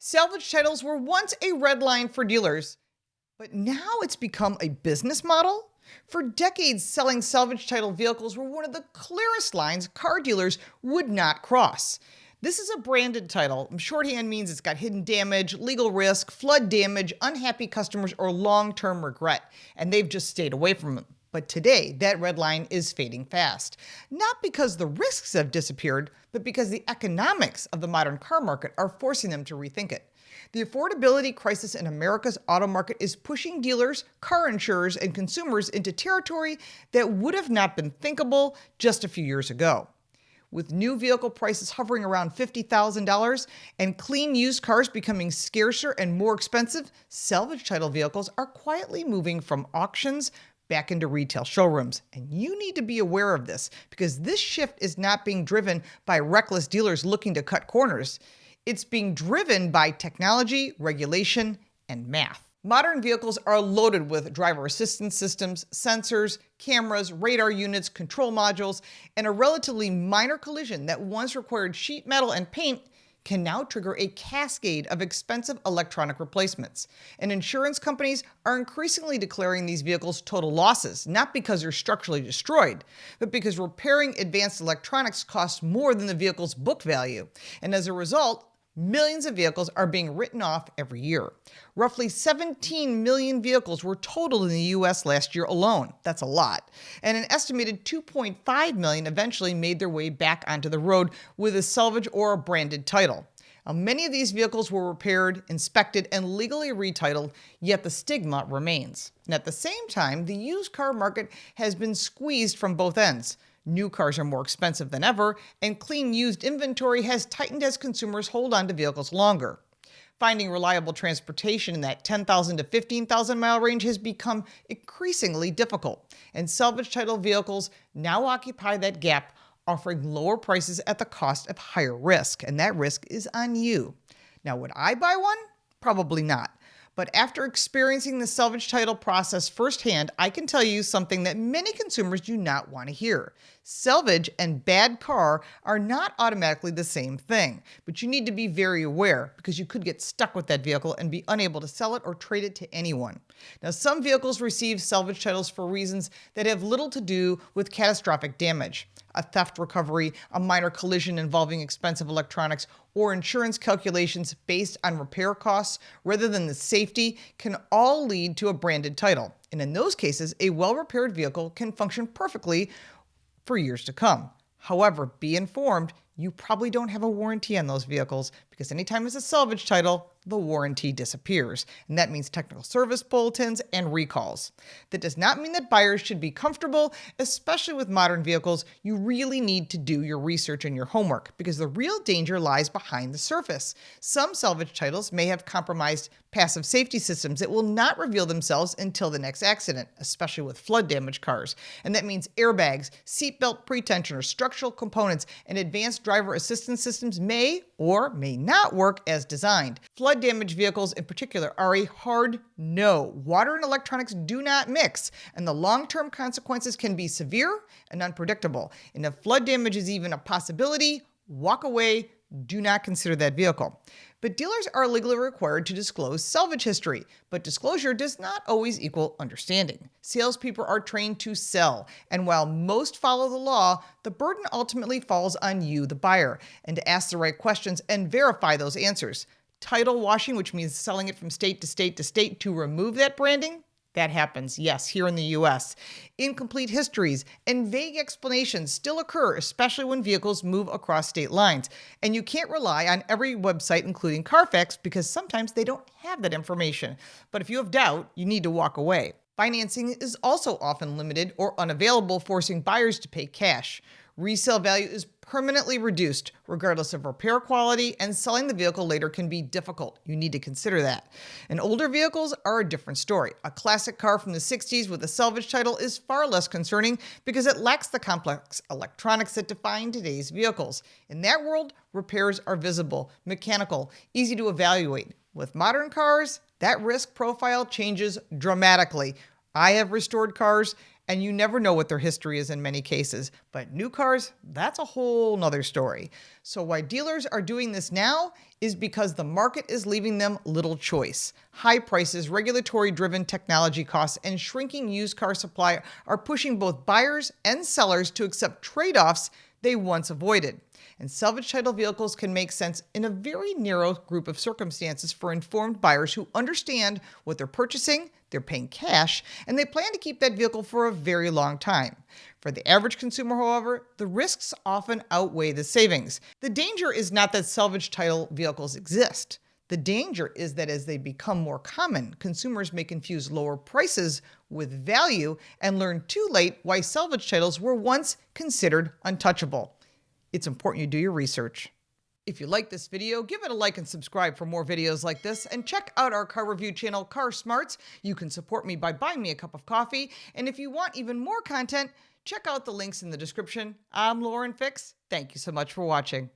Salvage titles were once a red line for dealers, but now it's become a business model. For decades, selling salvage title vehicles were one of the clearest lines car dealers would not cross. This is a branded title. Shorthand means it's got hidden damage, legal risk, flood damage, unhappy customers, or long-term regret, and they've just stayed away from them. But today, that red line is fading fast. Not because the risks have disappeared, but because the economics of the modern car market are forcing them to rethink it. The affordability crisis in America's auto market is pushing dealers, car insurers, and consumers into territory that would have not been thinkable just a few years ago. With new vehicle prices hovering around $50,000 and clean used cars becoming scarcer and more expensive, salvage title vehicles are quietly moving from auctions back into retail showrooms. And you need to be aware of this because this shift is not being driven by reckless dealers looking to cut corners. It's being driven by technology, regulation, and math. Modern vehicles are loaded with driver assistance systems, sensors, cameras, radar units, control modules, and a relatively minor collision that once required sheet metal and paint can now trigger a cascade of expensive electronic replacements. And insurance companies are increasingly declaring these vehicles total losses, not because they're structurally destroyed, but because repairing advanced electronics costs more than the vehicle's book value. And as a result, millions of vehicles are being written off every year. Roughly 17 million vehicles were totaled in the U.S. last year alone. That's a lot. And an estimated 2.5 million eventually made their way back onto the road with a salvage or a branded title. Now, many of these vehicles were repaired, inspected, and legally retitled, yet the stigma remains. And at the same time, the used car market has been squeezed from both ends. New cars are more expensive than ever, and clean used inventory has tightened as consumers hold on to vehicles longer. Finding reliable transportation in that 10,000 to 15,000 mile range has become increasingly difficult, and salvage title vehicles now occupy that gap, offering lower prices at the cost of higher risk, and that risk is on you. Now, would I buy one? Probably not. But after experiencing the salvage title process firsthand, I can tell you something that many consumers do not want to hear. Salvage and bad car are not automatically the same thing, but you need to be very aware because you could get stuck with that vehicle and be unable to sell it or trade it to anyone. Now, some vehicles receive salvage titles for reasons that have little to do with catastrophic damage. A theft recovery, a minor collision involving expensive electronics, or insurance calculations based on repair costs rather than the safety can all lead to a branded title. And in those cases, a well-repaired vehicle can function perfectly for years to come. However, be informed, you probably don't have a warranty on those vehicles because anytime it's a salvage title, the warranty disappears. And that means technical service bulletins and recalls. That does not mean that buyers should be comfortable, especially with modern vehicles. You really need to do your research and your homework because the real danger lies behind the surface. Some salvage titles may have compromised passive safety systems that will not reveal themselves until the next accident, especially with flood damaged cars. And that means airbags, seatbelt pretensioners, structural components, and advanced driver assistance systems may or may not work as designed. Flood damaged vehicles in particular are a hard no. Water and electronics do not mix, and the long-term consequences can be severe and unpredictable. And if flood damage is even a possibility, walk away. Do not consider that vehicle. But dealers are legally required to disclose salvage history, but disclosure does not always equal understanding. Salespeople are trained to sell, and while most follow the law, the burden ultimately falls on you, the buyer, and to ask the right questions and verify those answers. Title washing, which means selling it from state to state to state to remove that branding, that happens, yes, here in the U.S. Incomplete histories and vague explanations still occur, especially when vehicles move across state lines. And you can't rely on every website, including Carfax, because sometimes they don't have that information. But if you have doubt, you need to walk away. Financing is also often limited or unavailable, forcing buyers to pay cash. Resale value is permanently reduced, regardless of repair quality, and selling the vehicle later can be difficult. You need to consider that. And older vehicles are a different story. A classic car from the 60s with a salvage title is far less concerning because it lacks the complex electronics that define today's vehicles. In that world, repairs are visible, mechanical, easy to evaluate. With modern cars, that risk profile changes dramatically. I have restored cars, And you never know what their history is in many cases. But new cars, that's a whole nother story. So why dealers are doing this now is because the market is leaving them little choice. High prices, regulatory-driven technology costs, and shrinking used car supply are pushing both buyers and sellers to accept trade-offs they once avoided. And salvage title vehicles can make sense in a very narrow group of circumstances for informed buyers who understand what they're purchasing, they're paying cash, and they plan to keep that vehicle for a very long time. For the average consumer, however, the risks often outweigh the savings. The danger is not that salvage title vehicles exist. The danger is that as they become more common, consumers may confuse lower prices with value and learn too late why salvage titles were once considered untouchable. It's important you do your research. If you like this video, give it a like and subscribe for more videos like this, and check out our car review channel, Car Smarts. You can support me by buying me a cup of coffee, and if you want even more content, check out the links in the description. I'm Lauren Fix. Thank you so much for watching.